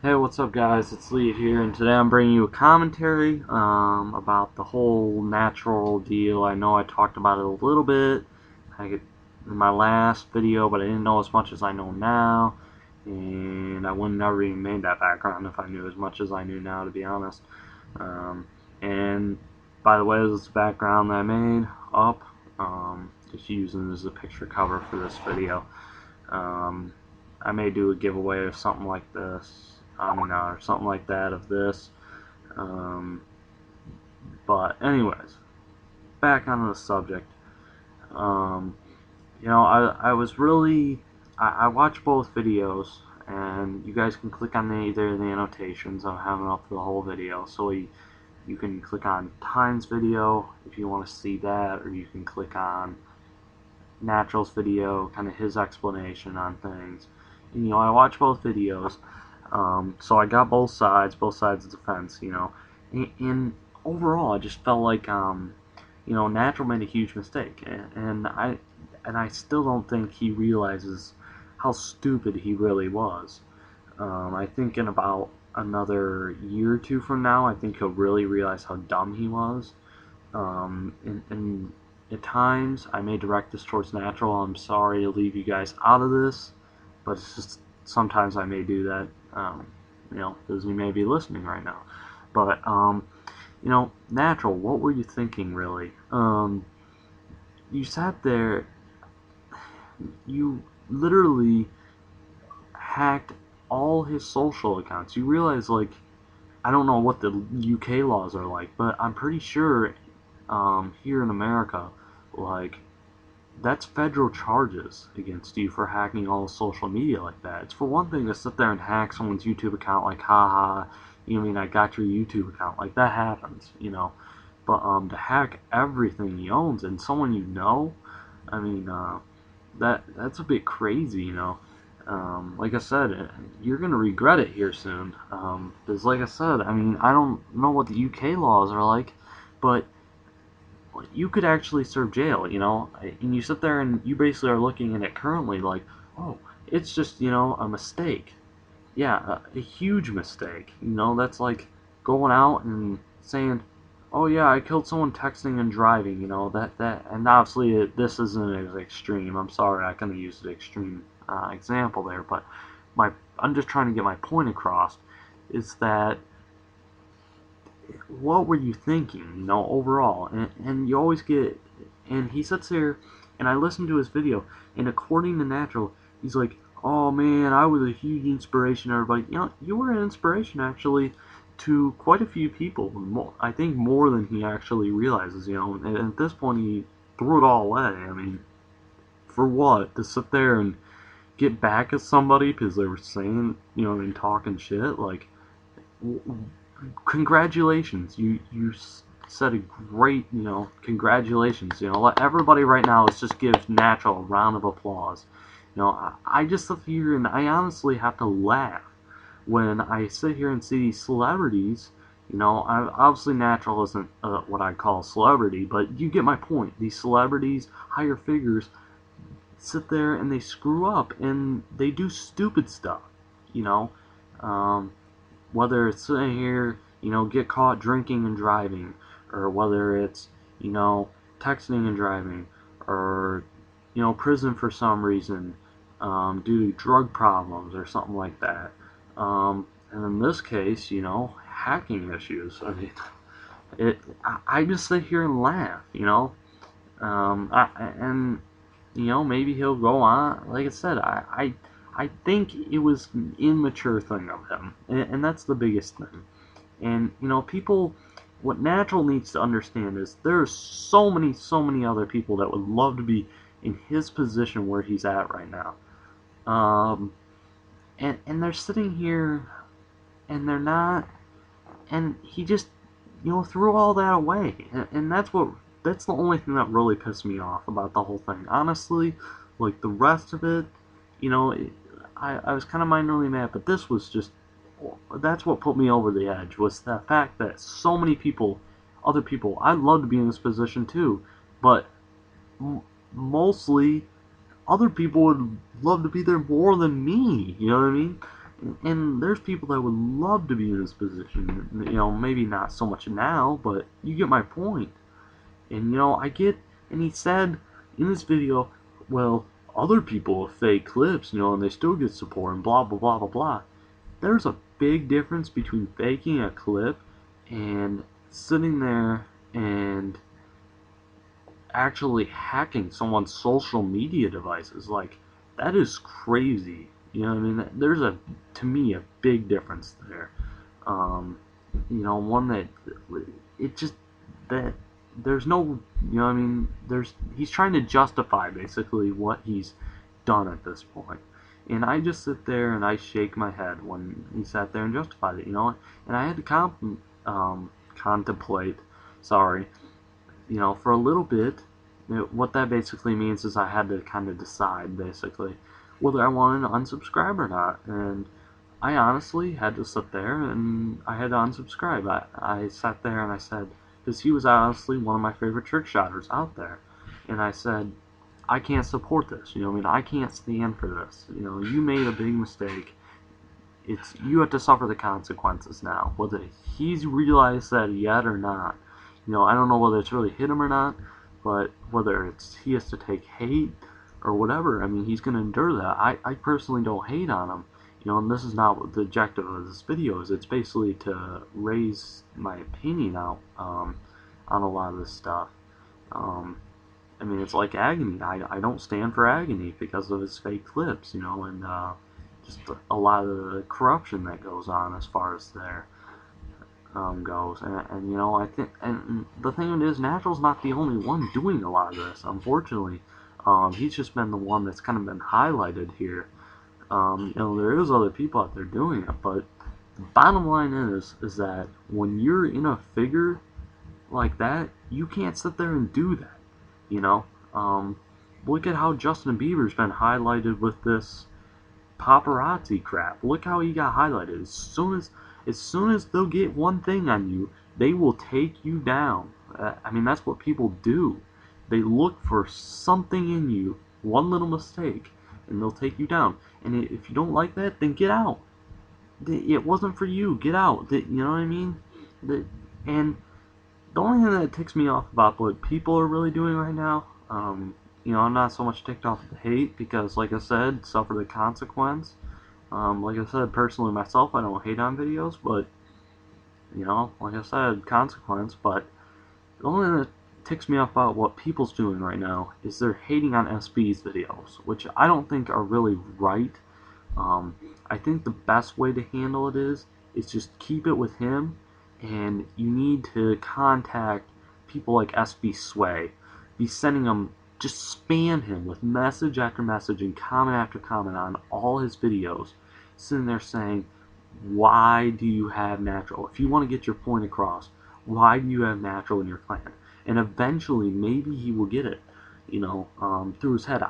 Hey, what's up, guys? It's Lee here, and today I'm bringing you a commentary about the whole natural deal. I know I talked about it a little bit in my last video, but I didn't know as much as I know now, and I would never even made that background if I knew as much as I knew now, to be honest. And by the way, this is the background that I made up, just using it as a picture cover for this video. I may do a giveaway or something like this, or something like that of this. Um, but anyways, back onto the subject. Um, I was really, I watched both videos, and you guys can click on either the annotations. I'm having up the whole video, so you can click on Time's video if you want to see that, or you can click on Natural's video, kind of his explanation on things. And, I watched both videos, so I got both sides of the fence, and overall, I just felt like, Natural made a huge mistake, and I still don't think he realizes how stupid he really was. I think in about another year or two from now, I think he'll really realize how dumb he was. And at times, I may direct this towards Natural. I'm sorry to leave you guys out of this, but it's just sometimes I may do that, because you may be listening right now. But, Natural, what were you thinking, really? You sat there, you literally hacked all his social accounts. You realize, like, I don't know what the UK laws are like, but I'm pretty sure here in America, like, that's federal charges against you for hacking all social media like that. It's for one thing to sit there and hack someone's YouTube account, like, haha, you mean I got your YouTube account, like, that happens. But to hack everything he owns and someone you know, I mean, that's a bit crazy. Like I said, you're gonna regret it here soon. Because, like I said, I mean, I don't know what the UK laws are like, but you could actually serve jail. And you sit there and you basically are looking at it currently like, oh, it's just, a mistake. Yeah, a huge mistake. That's like going out and saying, oh yeah, I killed someone texting and driving. And obviously this isn't as extreme. I'm sorry, I kind of used an extreme example there, but I'm just trying to get my point across. Is that what were you thinking, overall? And you always get, and he sits there, and I listened to his video, and according to Natural, he's like, oh man, I was a huge inspiration to everybody. You were an inspiration, actually, to quite a few people. I think more than he actually realizes. And at this point, he threw it all away. I mean, for what? To sit there and get back at somebody because they were saying, and talking shit? Like, congratulations, you said a great, congratulations. Let everybody right now, let's just give Natural a round of applause. I just sit here and I honestly have to laugh when I sit here and see these celebrities. Obviously Natural isn't what I call a celebrity, but you get my point. These celebrities, higher figures, sit there and they screw up and they do stupid stuff. You know, um, whether it's sitting here, get caught drinking and driving, or whether it's, texting and driving, or, prison for some reason, due to drug problems or something like that. And in this case, hacking issues. I mean, I just sit here and laugh. And maybe he'll go on. Like I said, I think it was an immature thing of him, and that's the biggest thing. And people, what Natural needs to understand is there are so many other people that would love to be in his position where he's at right now. Um, and they're sitting here, and they're not, and he just threw all that away, and that's the only thing that really pissed me off about the whole thing. Honestly, like the rest of it, you know, it, I was kind of minorly mad, but this was just, that's what put me over the edge, was the fact that so many people, other people, I'd love to be in this position too, but mostly other people would love to be there more than me. You know what I mean? And there's people that would love to be in this position. You know, maybe not so much now, but you get my point. And you know, I get, and he said in this video, well, other people fake clips, you know, and they still get support and blah blah blah blah blah. There's a big difference between faking a clip and sitting there and actually hacking someone's social media devices. Like, that is crazy. You know what I mean? There's to me, a big difference there. Um, you know, one that it just that there's no, you know what I mean? He's trying to justify basically what he's done at this point. And I just sit there and I shake my head when he sat there and justified it, you know. And I had to contemplate, sorry, you know, for a little bit. What that basically means is I had to kind of decide, basically, whether I wanted to unsubscribe or not. And I honestly had to sit there and I had to unsubscribe. I sat there and I said, because he was honestly one of my favorite trick shotters out there. And I said, I can't support this. You know what I mean? I can't stand for this. You know, you made a big mistake. You have to suffer the consequences now. Whether he's realized that yet or not. You know, I don't know whether it's really hit him or not, but whether he has to take hate or whatever, I mean, he's going to endure that. I personally don't hate on him. You know, and this is not what the objective of this video is. It's basically to raise my opinion out on a lot of this stuff. I mean, it's like Agony. I don't stand for Agony because of his fake clips, you know, and just a lot of the corruption that goes on as far as there goes. And you know, I think, and the thing is, Natural's not the only one doing a lot of this, unfortunately. He's just been the one that's kind of been highlighted here. You know, there is other people out there doing it, but the bottom line is that when you're in a figure like that, you can't sit there and do that. You know, look at how Justin Bieber's been highlighted with this paparazzi crap. Look how he got highlighted. As soon as they'll get one thing on you, they will take you down. I mean, that's what people do. They look for something in you, one little mistake, and they'll take you down. And if you don't like that, then get out. It wasn't for you. Get out. You know what I mean? And the only thing that ticks me off about what people are really doing right now, you know, I'm not so much ticked off at the hate because, like I said, suffer the consequence. Like I said, personally myself, I don't hate on videos, but, you know, like I said, consequence. But the only thing that ticks me off about what people's doing right now is they're hating on SB's videos, which I don't think are really right. I think the best way to handle it is just keep it with him, and you need to contact people like SB Sway. Be sending them, just spam him with message after message and comment after comment on all his videos, sitting there saying, why do you have Natural? If you want to get your point across, why do you have Natural in your clan? And eventually, maybe he will get it, you know, through his head.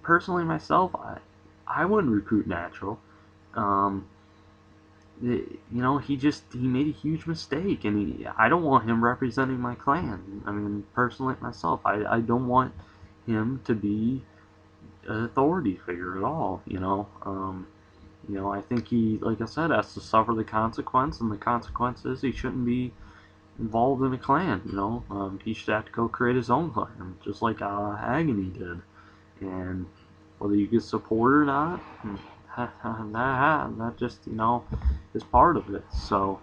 Personally, myself, I wouldn't recruit Natural. You know, he made a huge mistake, and I don't want him representing my clan. I mean, personally, myself, I don't want him to be an authority figure at all, you know. You know, I think he, like I said, has to suffer the consequence, and the consequence is he shouldn't be involved in a clan, you know. He should have to go create his own clan, just like Agony did. And whether you get support or not, that just, you know, is part of it. So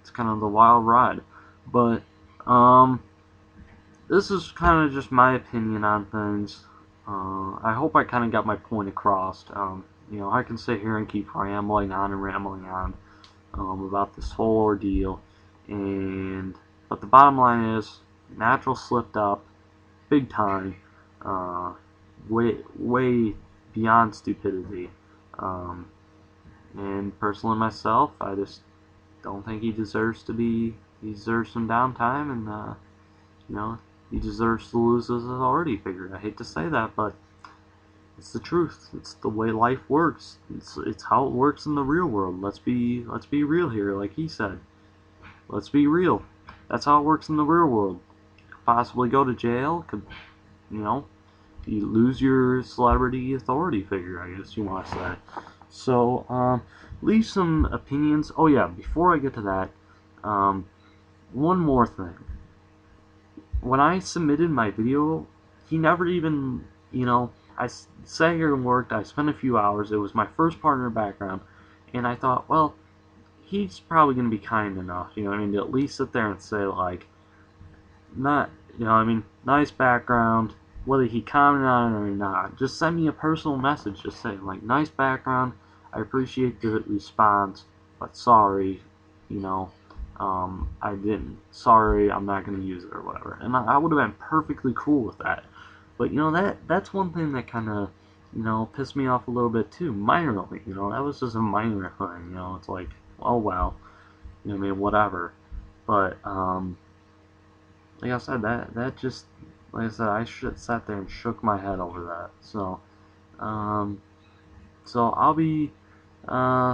it's kind of the wild ride. But this is kind of just my opinion on things. I hope I kind of got my point across. You know, I can sit here and keep rambling on and rambling on about this whole ordeal, but the bottom line is, Natural slipped up big time, way beyond stupidity. And personally myself, I just don't think he deserves to be. He deserves some downtime, and you know, he deserves to lose his authority figure. I hate to say that, but it's the truth. It's the way life works. It's how it works in the real world. Let's be real here, like he said. Let's be real. That's how it works in the real world. Could possibly go to jail. Could, you know, you lose your celebrity authority figure, I guess you want to say. So, leave some opinions. Oh yeah, before I get to that, one more thing. When I submitted my video, he never even, I sat here and worked. I spent a few hours. It was my first partner background, and I thought, well, he's probably gonna be kind enough, to at least sit there and say like, not, nice background. Whether he commented on it or not, just send me a personal message, just saying like, nice background. I appreciate the response, but sorry, you know, I didn't. Sorry, I'm not gonna use it or whatever. And I would have been perfectly cool with that. But that's one thing that kind of pissed me off a little bit too. Minorly, that was just a minor thing. It's like, oh well, whatever. But like I said, that just, like I said, I should sat there and shook my head over that. Um, so I'll be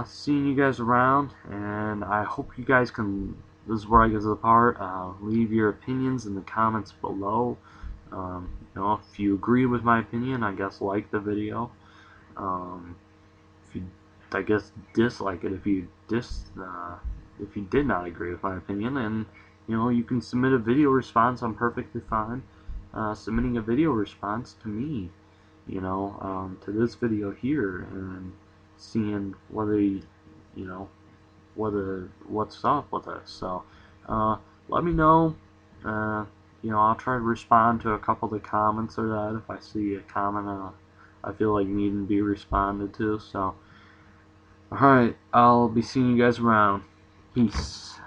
seeing you guys around, and I hope you guys can. This is where I get to the part. Leave your opinions in the comments below. If you agree with my opinion, I guess like the video. Um, if you, I guess, dislike it if you did not agree with my opinion, and you can submit a video response. I'm perfectly fine submitting a video response to me, to this video here, and seeing whether what's up with it. So let me know. uh, I'll try to respond to a couple of the comments or that if I see a comment I feel like needing to be responded to. So alright, I'll be seeing you guys around. Peace.